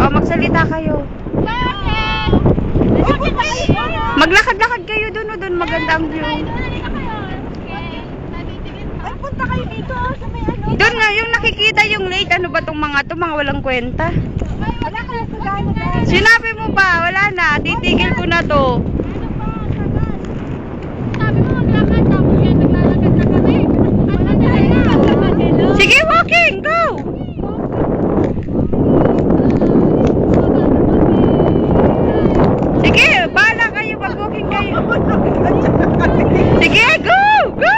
O, magsalita kayo. Maglakad-lakad kayo dun o dun. Maganda ang view. Ay, punta kayo dito sa may ano. Doon nga, yung nakikita yung lake. Ano ba tong mga to? Mga walang kwenta. Wala kayo sa gano'n. Sinabi mo pa, wala na. Titigil ko na to. Sabi mo maglakad, tapos yan naglalakad na kami. Sige, walking! Go! Sige, bahala kayo. Mag-walking kayo. Sige, go! Go!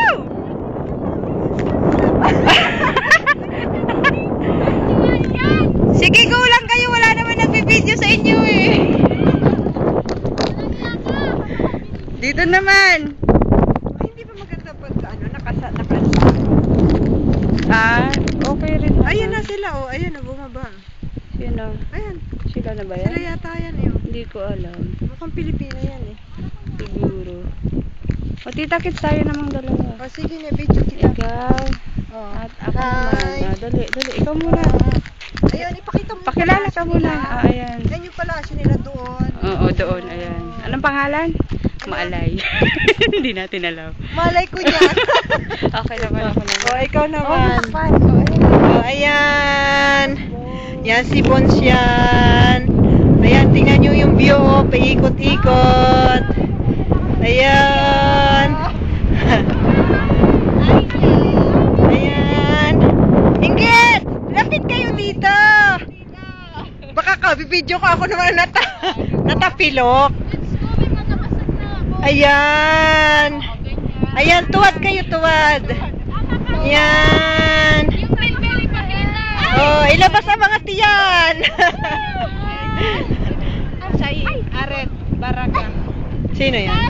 Sige, go lang kayo. Wala naman nagbibideo sa inyo eh. Dito naman. Ay, hindi ba maganda pag ano, nakasa. Ah, okay rin. Ayan na sila, oh. Ayan na, bumaba. Sino? Ayan. Sila na ba Sila yan? yata yan, eh. Oh. Hindi ko alam. Mukhang Pilipino yan, eh. Siguro. O, tita, kits tayo namang dalawa. O, sige na, video kita. Ikaw. Oh. At ako naman. Ah, dali. Ikaw muna. Ayun, ipakita mo. Pakilala ka muna. Ah, ayan. Yan yung palasyo nila doon. Oo, doon. Ayan. Anong pangalan? Maalay. Hindi natin alam. Malay ko yan. Okay naman ako naman. O, ikaw naman. Oh, O, ayan. Yan si Bons yan. Ayan, tingnan nyo yung view, oh. Paikot-ikot. Ayan. Ayan. Ingrid! Lapit kayo dito. Baka ka-video ko ako naman natapilok. Ayan. Ayan, tuwad kayo, tuwad. Ayan. Oh, ilabas ang mga tiyan. Say, Aret, Baraka. Sino yan?